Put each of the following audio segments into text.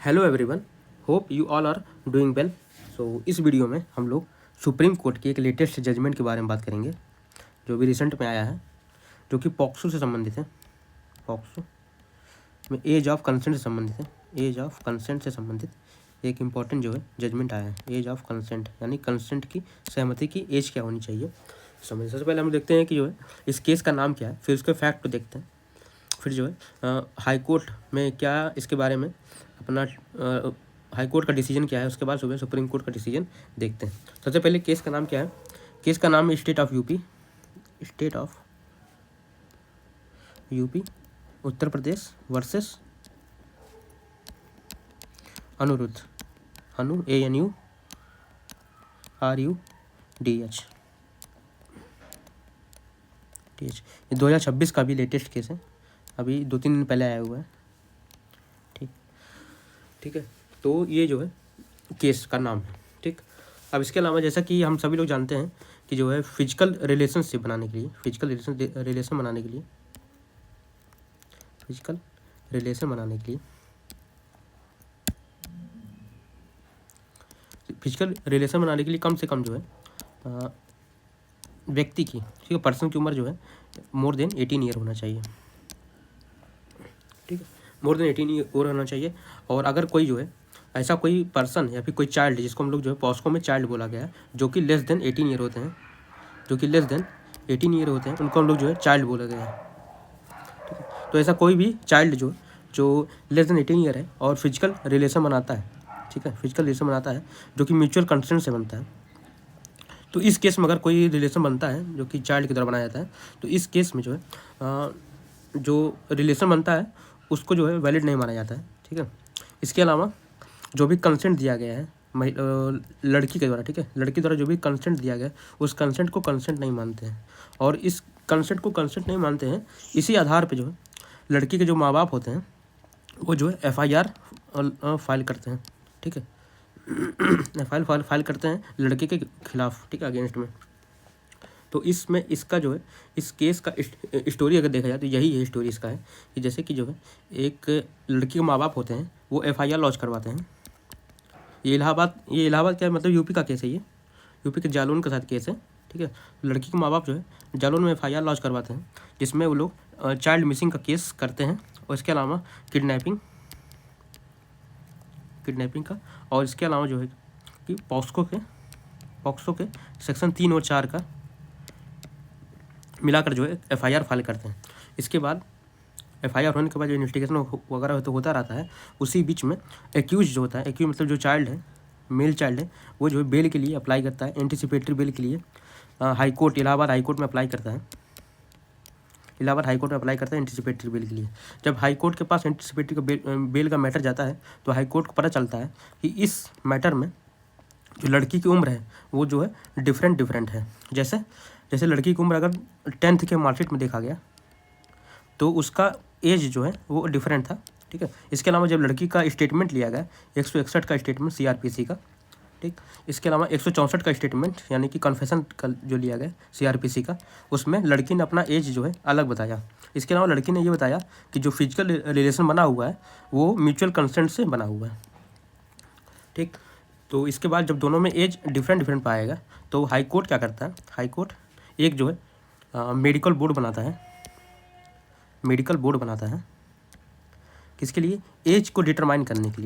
Hello everyone, hope you all are doing well. इस video में हम लोग सुप्रीम कोर्ट की एक लेटेस्ट जजमेंट के बारे में बात करेंगे जो भी रिसेंट में आया है, जो कि पॉक्सो से संबंधित है। पॉक्सो में एज ऑफ कंसेंट से संबंधित है। एज ऑफ कंसेंट से संबंधित एक इम्पॉर्टेंट जो है जजमेंट आया है। एज ऑफ कंसेंट यानी कंसेंट की सहमति की एज क्या होनी चाहिए समझ। सबसे पहले हम देखते हैं कि जो है इस केस का नाम क्या है, फिर उसके फैक्ट को देखते हैं, फिर जो है हाई कोर्ट में क्या इसके बारे में अपना हाई कोर्ट का डिसीजन क्या है, उसके बाद सुबह सुप्रीम कोर्ट का डिसीजन देखते हैं। सबसे पहले केस का नाम क्या है। केस का नाम है state of UP, state of UP Uttar Pradesh versus Anirudh, ANURUDH। ये 2026 का भी लेटेस्ट केस है, अभी 2-3 दिन पहले आया हुआ है। ठीक है, तो ये जो है केस का नाम है। ठीक, अब इसके अलावा जैसा कि हम सभी लोग जानते हैं कि जो है फिजिकल रिलेशनशिप बनाने के लिए, फिजिकल रिलेशन बनाने के लिए कम से कम जो है व्यक्ति की, ठीक है, पर्सन की उम्र जो है मोर देन 18 ईयर होना चाहिए। ठीक है, मोर देन 18 ईयर होना चाहिए। और अगर कोई जो है ऐसा कोई पर्सन या फिर कोई चाइल्ड, जिसको हम लोग जो है पॉस्को में चाइल्ड बोला गया है, जो कि लेस देन 18 ईयर होते हैं, उनको हम लोग जो है चाइल्ड बोला गया है। ठीक है, तो ऐसा कोई भी चाइल्ड जो लेस देन 18 ईयर है और फिजिकल रिलेशन बनाता है, ठीक है, फिजिकल रिलेशन बनाता है जो कि म्यूचुअल कंसेंट से बनता है, तो इस केस में अगर कोई रिलेशन बनता है जो कि चाइल्ड की तरह बनाया जाता है, तो इस केस में जो है जो रिलेशन बनता है उसको जो है वैलिड नहीं माना जाता है। ठीक है, इसके अलावा जो भी कंसेंट दिया गया है लड़की के द्वारा, ठीक है, लड़की द्वारा जो भी कंसेंट दिया गया है उस कंसेंट को कंसेंट नहीं मानते हैं, और इस कंसेंट को कंसेंट नहीं मानते हैं। इसी आधार पे जो है लड़की के जो माँ बाप होते हैं वो जो है FIR फाइल करते हैं। ठीक है, फाइल करते हैं लड़के के खिलाफ, ठीक है, अगेंस्ट में। तो इसमें इसका जो है इस केस का स्टोरी अगर देखा जाए तो यही है स्टोरी इसका है कि जैसे कि जो है एक लड़की के माँ बाप होते हैं, वो FIR लॉन्च करवाते हैं। ये इलाहाबाद क्या मतलब यूपी का केस है, ये यूपी के जालौन के साथ केस है। ठीक है, लड़की के माँ बाप जो है जालौन में FIR लॉन्च करवाते हैं, जिसमें वो लोग चाइल्ड मिसिंग का केस करते हैं, और इसके अलावा किडनैपिंग का, और इसके अलावा जो है कि पॉक्सो के सेक्शन 3 और 4 का मिलाकर जो है FIR फाइल करते हैं। इसके बाद FIR होने के बाद जो इन्वेस्टिगेशन वगैरह तो होता रहता है, उसी बीच में एक्यूज जो होता है, एक्यूज मतलब जो चाइल्ड है, मेल चाइल्ड है, वो जो है बेल के लिए अप्लाई करता है, एंटीसिपेटरी बेल के लिए इलाहाबाद हाई कोर्ट में अप्लाई करता है। एंटीसिपेटरी बेल के लिए। जब हाई कोर्ट के पास एंटीसिपेटरी बेल का मैटर जाता है, तो हाई कोर्ट को पता चलता है कि इस मैटर में जो लड़की की उम्र है वो जो है डिफरेंट है। जैसे लड़की की उम्र अगर 10th के मार्कशीट में देखा गया तो उसका एज जो है वो डिफरेंट था। ठीक है, इसके अलावा जब लड़की का स्टेटमेंट लिया गया 161 का स्टेटमेंट CRPC का, ठीक, इसके अलावा 164 का स्टेटमेंट यानी कि कन्फेशन का जो लिया गया CRPC का, उसमें लड़की ने अपना एज जो है अलग बताया। इसके अलावा लड़की ने ये बताया कि जो फिजिकल रिलेशन बना हुआ है वो म्यूचुअल कंसेंट से बना हुआ है। ठीक, तो इसके बाद जब दोनों में एज डिफरेंट पाएगा तो हाई कोर्ट क्या करता है, हाई कोर्ट एक जो है मेडिकल बोर्ड बनाता है किसके लिए, एज को डिटरमाइन करने के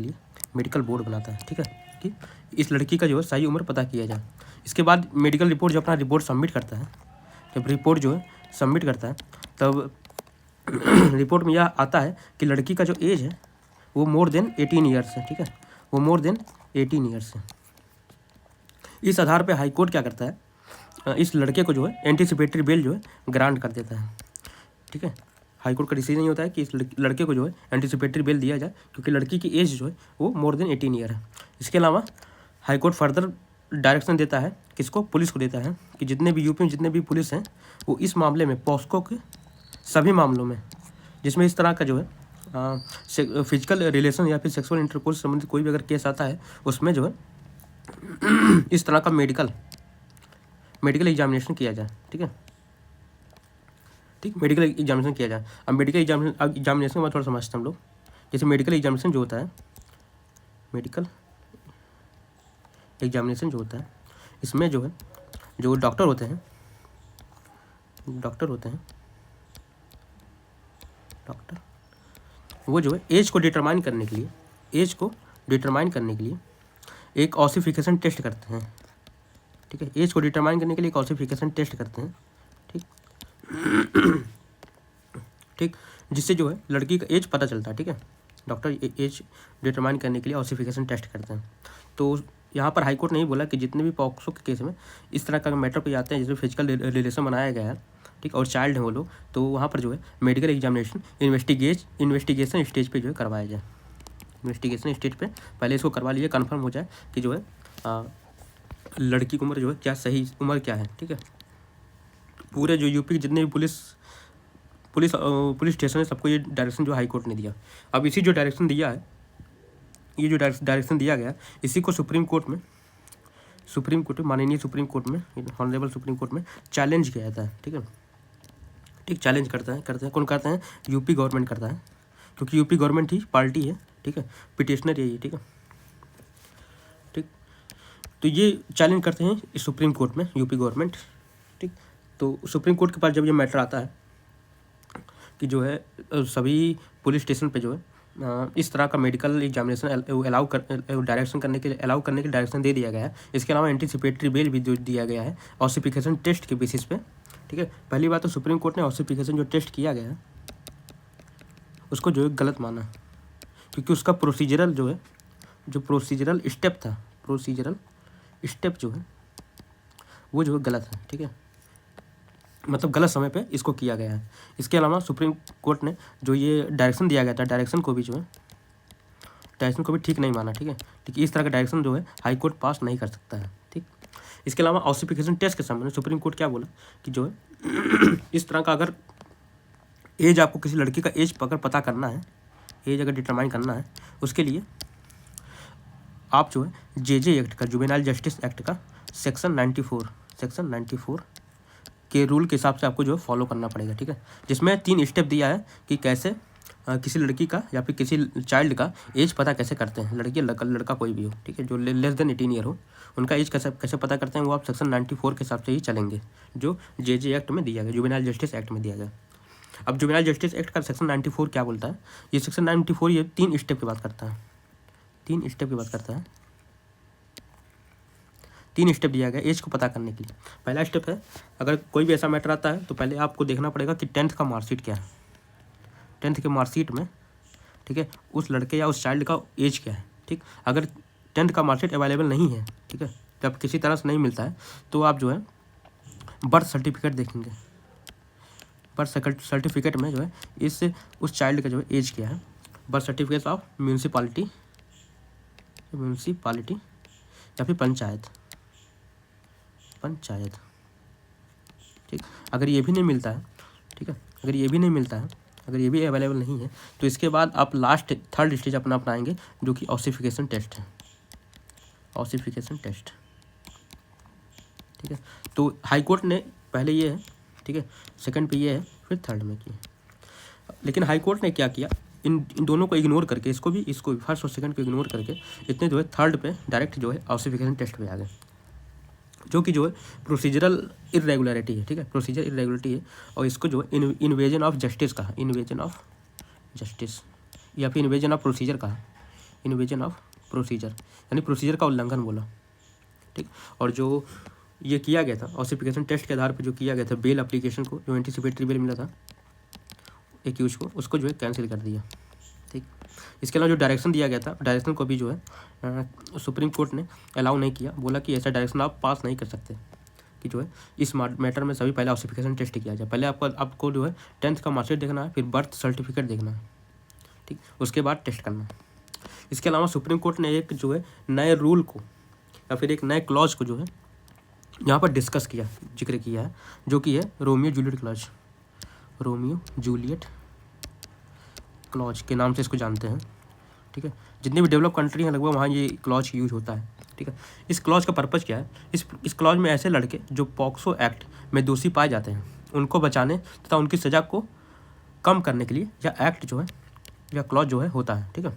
लिए मेडिकल बोर्ड बनाता है। ठीक है, कि इस लड़की का जो है सही उम्र पता किया जाए। इसके बाद मेडिकल रिपोर्ट जो अपना रिपोर्ट सबमिट करता है, जब रिपोर्ट जो है सबमिट करता है तब रिपोर्ट में यह आता है कि लड़की का जो एज है वो मोर देन 18 ईयर्स है। ठीक है, वो मोर देन 18 ईयर्स है। इस आधार पे हाई कोर्ट क्या करता है, इस लड़के को जो है एंटीसिपेटरी बेल जो है ग्रांट कर देता है। ठीक है, हाई कोर्ट का डिसीजन ये होता है कि इस लड़के को जो है एंटीसिपेटरी बेल दिया जाए, क्योंकि लड़की की एज जो है वो मोर देन 18 ईयर है। इसके अलावा हाई कोर्ट फर्दर डायरेक्शन देता है, किसको, पुलिस को देता है, कि जितने भी यूपी में जितने भी पुलिस हैं वो इस मामले में पॉस्को के सभी मामलों में जिसमें इस तरह का जो है फिजिकल रिलेशन या फिर सेक्सुअल इंटरकोर्स संबंधित कोई भी अगर केस आता है, उसमें जो है इस तरह का मेडिकल एग्जामिनेशन किया जाए। ठीक है, मेडिकल एग्जामिनेशन किया जाए। अब मेडिकल एग्जामिनेशन के बाद थोड़ा समझते हैं हम लोग जैसे मेडिकल एग्जामिनेशन जो होता है, मेडिकल एग्जामिनेशन जो होता है, इसमें जो है जो डॉक्टर होते हैं डॉक्टर वो जो है एज को डिटरमाइन करने के लिए एक ऑसिफिकेशन टेस्ट करते हैं। ठीक है, एज को डिटरमाइन करने के लिए एक ऑसिफिकेशन टेस्ट करते हैं। ठीक, जिससे जो है लड़की का एज पता चलता है। ठीक है, डॉक्टर एज डिटरमाइन करने के लिए ऑसिफिकेशन टेस्ट करते हैं। तो यहाँ पर हाई कोर्ट ने बोला कि जितने भी पॉक्सो के केस में इस तरह का मैटर पे जाते हैं जिसमें फिजिकल रिलेशन बनाया गया है, ठीक, और चाइल्ड हैं वो लोग, तो वहाँ पर जो है मेडिकल एग्जामिनेशन इन्वेस्टिगेशन स्टेज पे जो है करवाया जाए। इन्वेस्टिगेशन स्टेज पे पहले इसको करवा लीजिए, कन्फर्म हो जाए कि जो है लड़की की उम्र जो है क्या सही उम्र क्या है। ठीक है, पूरे जो यूपी के जितने भी पुलिस स्टेशन है सबको ये डायरेक्शन जो हाई कोर्ट ने दिया। अब इसी जो डायरेक्शन दिया है, ये जो डायरेक्शन दिया गया, इसी को सुप्रीम कोर्ट में माननीय सुप्रीम कोर्ट में, ऑनरेबल सुप्रीम कोर्ट में चैलेंज किया जाता है। ठीक है, ठीक, चैलेंज करते हैं कौन करते हैं? यूपी गवर्नमेंट करता है, क्योंकि यूपी गवर्नमेंट ही पार्टी है। ठीक है, पिटिशनर यही है। ठीक है, ठीक, तो ये चैलेंज करते हैं इस सुप्रीम कोर्ट में यूपी गवर्नमेंट। ठीक, तो सुप्रीम कोर्ट के पास जब ये मैटर आता है कि जो है सभी पुलिस स्टेशन पे जो है इस तरह का मेडिकल एग्जामिनेशन डायरेक्शन करने के लिए डायरेक्शन दे दिया गया है। इसके अलावा एंटीसिपेटरी बेल भी दिया गया है ऑसिफिकेशन टेस्ट के बेसिस पे। ठीक है, पहली बात तो सुप्रीम कोर्ट ने ऑसिफिकेशन जो टेस्ट किया गया है उसको जो है गलत माना, क्योंकि उसका प्रोसीजरल स्टेप जो है वो जो है गलत है। ठीक है, मतलब गलत समय पे इसको किया गया है। इसके अलावा सुप्रीम कोर्ट ने जो ये डायरेक्शन दिया गया था, डायरेक्शन को भी ठीक नहीं माना। ठीक है, ठीक, इस तरह का डायरेक्शन जो है हाई कोर्ट पास नहीं कर सकता है। ठीक, इसके अलावा ऑसिफिकेशन टेस्ट के सामने सुप्रीम कोर्ट क्या बोला कि जो है इस तरह का अगर एज, आपको किसी लड़की का एज अगर पता करना है, एज अगर डिटरमाइन करना है, उसके लिए आप जो है जे एक्ट का, जुवेनाइल जस्टिस एक्ट का सेक्शन 94 के रूल के हिसाब से आपको जो है फॉलो करना पड़ेगा। ठीक है, जिसमें 3 स्टेप दिया है कि कैसे किसी लड़की का या फिर किसी चाइल्ड का एज पता कैसे करते हैं, लड़की लड़का कोई भी हो। ठीक है, जो लेस देन 18 ईयर हो, उनका एज कैसे पता करते हैं वो आप सेक्शन 94 के हिसाब से ही चलेंगे, जो जे एक्ट में दिया गया, जुवेनाइल जस्टिस एक्ट में दिया गया। अब जुवेनाइल जस्टिस एक्ट का सेक्शन 94 क्या बोलता है? ये सेक्शन 94 ये 3 स्टेप की बात करता है। 3 स्टेप दिया गया एज को पता करने के लिए। पहला स्टेप है, अगर कोई भी ऐसा मैटर आता है तो पहले आपको देखना पड़ेगा कि 10th का मार्कशीट क्या है। 10th के मार्कशीट में, ठीक है, उस लड़के या उस चाइल्ड का एज क्या है। ठीक, अगर 10th का मार्कशीट अवेलेबल नहीं है, ठीक है, जब किसी तरह से नहीं मिलता है, तो आप जो है बर्थ सर्टिफिकेट देखेंगे। बर्थ सर्टिफिकेट में जो है उस चाइल्ड का जो है एज क्या है। बर्थ सर्टिफिकेट ऑफ म्यूनसिपालिटी या फिर पंचायत। ठीक, अगर ये भी नहीं मिलता है, ठीक है, अगर ये भी अवेलेबल नहीं है, तो इसके बाद आप लास्ट 3rd स्टेज अपना अपनाएंगे, जो कि ऑसिफिकेशन टेस्ट है। ठीक है, तो हाई कोर्ट ने पहले ये है, ठीक है, सेकंड पे ये है, फिर 3rd में किया। लेकिन हाई कोर्ट ने क्या किया, इन दोनों को इग्नोर करके, इसको भी फर्स्ट और सेकंड को इग्नोर करके इतने जो है 3rd पे डायरेक्ट जो है ऑसिफिकेशन टेस्ट पे आ गए, जो कि जो है प्रोसीजरल इरेगुलरिटी है। ठीक है, प्रोसीजर इरेगुलरिटी है, और इसको जो है इन्वेजन ऑफ जस्टिस कहा, या फिर इन्वेजन ऑफ प्रोसीजर कहा, यानी प्रोसीजर का उल्लंघन बोला। ठीक, और जो ये किया गया था ऑसिफिकेशन टेस्ट के आधार पर जो किया गया था बेल एप्लीकेशन को, जो एंटीसिपेटरी बेल मिला था एक्यूज को, उसको जो है कैंसिल कर दिया। ठीक, इसके अलावा जो डायरेक्शन दिया गया था, डायरेक्शन को भी जो है सुप्रीम कोर्ट ने अलाउ नहीं किया, बोला कि ऐसा डायरेक्शन आप पास नहीं कर सकते कि जो है इस मैटर में सभी पहले ऑसिफिकेशन टेस्ट किया जाए। पहले आपको जो है 10th का मार्कशीट देखना है, फिर बर्थ सर्टिफिकेट देखना है। ठीक, उसके बाद टेस्ट करना है। इसके अलावा सुप्रीम कोर्ट ने एक जो है नए रूल को या फिर एक नए क्लॉज को जो है यहाँ पर जिक्र किया है, जो कि है रोमियो जूलियट क्लॉज के नाम से इसको जानते हैं। ठीक है, जितने भी डेवलप कंट्री हैं लगभग वहाँ ये क्लॉज यूज होता है। ठीक है, इस क्लॉज का पर्पज़ क्या है? इस क्लॉज में ऐसे लड़के जो पॉक्सो एक्ट में दोषी पाए जाते हैं उनको बचाने तथा उनकी सज़ा को कम करने के लिए या क्लॉज जो है होता है। ठीक है,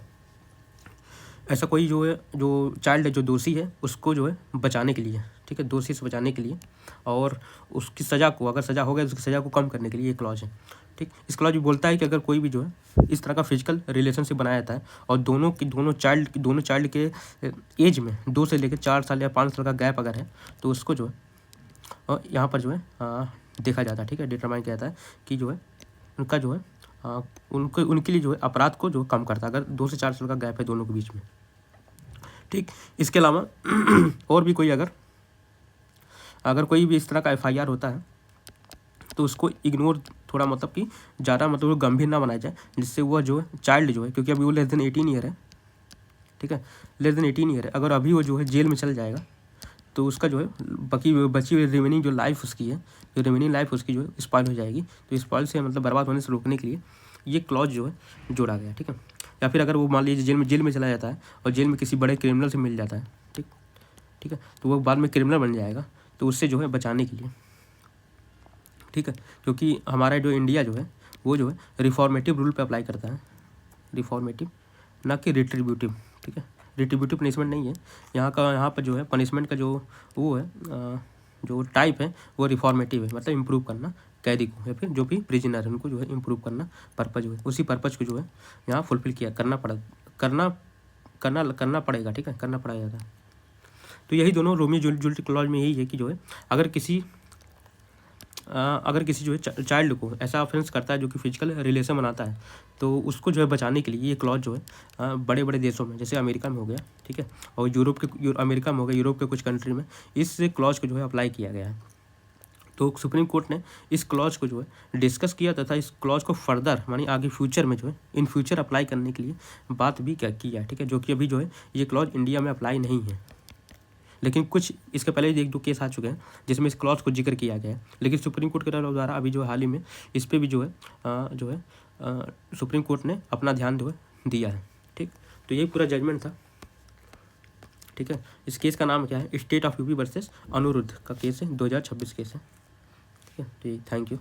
ऐसा कोई जो है जो चाइल्ड है जो दोषी है उसको जो है बचाने के लिए, ठीक है, दोषी से बचाने के लिए और उसकी सज़ा को, अगर सज़ा हो गया तो उसकी सज़ा को कम करने के लिए ये क्लॉज है। ठीक, इस क्लॉज भी बोलता है कि अगर कोई भी जो है इस तरह का फिजिकल रिलेशनशिप बनाया जाता है और दोनों चाइल्ड के एज में 2 से लेकर 4 साल या 5 साल का गैप अगर है तो उसको जो है और यहाँ पर जो है देखा जाता है। ठीक है, डिटरमाइन किया जाता है कि जो है उनका जो है उनके लिए जो है अपराध को जो कम करता है अगर 2 से 4 साल का गैप है दोनों के बीच में। ठीक, इसके अलावा और भी कोई अगर कोई भी इस तरह का FIR होता है तो उसको इग्नोर थोड़ा मतलब कि ज़्यादा मतलब गंभीर ना बनाया जाए, जिससे वह जो है चाइल्ड जो है, क्योंकि अभी वो लेस देन 18 ईयर है। ठीक है, लेस देन 18 ईयर है, अगर अभी वो जो है जेल में चल जाएगा तो उसका जो है बची हुई रिमेनिंग जो लाइफ उसकी है, जो रिमेनिंग लाइफ उसकी जो है स्पॉइल हो जाएगी। तो स्पॉइल से मतलब बर्बाद होने से रोकने के लिए ये क्लॉज जो है जोड़ा गया। ठीक है, या फिर अगर वो मान लीजिए जेल में चला जाता है और जेल में किसी बड़े क्रिमिनल से मिल जाता है, ठीक है, तो वो बाद में क्रिमिनल बन जाएगा, तो उससे जो है बचाने के लिए। ठीक है, क्योंकि हमारा जो इंडिया जो है वो जो है रिफॉर्मेटिव रूल पे अप्लाई करता है, रिफॉर्मेटिव ना कि रिट्रीब्यूटिव। ठीक है, रिट्रीब्यूटिव पनिशमेंट नहीं है यहाँ पर जो है पनिशमेंट का जो वो है जो टाइप है वो रिफॉर्मेटिव है, मतलब इम्प्रूव करना कैदी को या फिर जो भी प्रिजनर है उनको जो है इम्प्रूव करना पर्पज जो है, उसी पर्पज को जो है यहाँ फुलफिल करना पड़ेगा। ठीक है, करना पड़ेगा। तो यही दोनों रोमियो जूलियट क्लॉज में यही है कि जो है अगर किसी जो है चाइल्ड को ऐसा ऑफेंस करता है जो कि फिजिकल रिलेशन बनाता है तो उसको जो है बचाने के लिए ये क्लॉज जो है बड़े बड़े देशों में जैसे अमेरिका में हो गया, ठीक है, और अमेरिका में हो गया, यूरोप के कुछ कंट्री में इस क्लॉज को जो है अप्लाई किया गया है। तो सुप्रीम कोर्ट ने इस क्लॉज को जो है डिस्कस किया तथा इस क्लॉज को फर्दर मानी आगे फ्यूचर में जो है इन फ्यूचर अप्लाई करने के लिए बात भी किया। ठीक है, जो कि अभी जो है ये क्लॉज इंडिया में अप्लाई नहीं है, लेकिन कुछ इसके पहले 1-2 केस आ चुके हैं जिसमें इस क्लॉज को जिक्र किया गया है, लेकिन सुप्रीम कोर्ट के द्वारा अभी जो हाल ही में इस पर भी जो है सुप्रीम कोर्ट ने अपना ध्यान जो है दिया है। ठीक, तो यही पूरा जजमेंट था। ठीक है, इस केस का नाम क्या है, स्टेट ऑफ यूपी वर्सेस अनुरुद्ध का केस है, 2026 केस है। ठीक है, तो थैंक यू।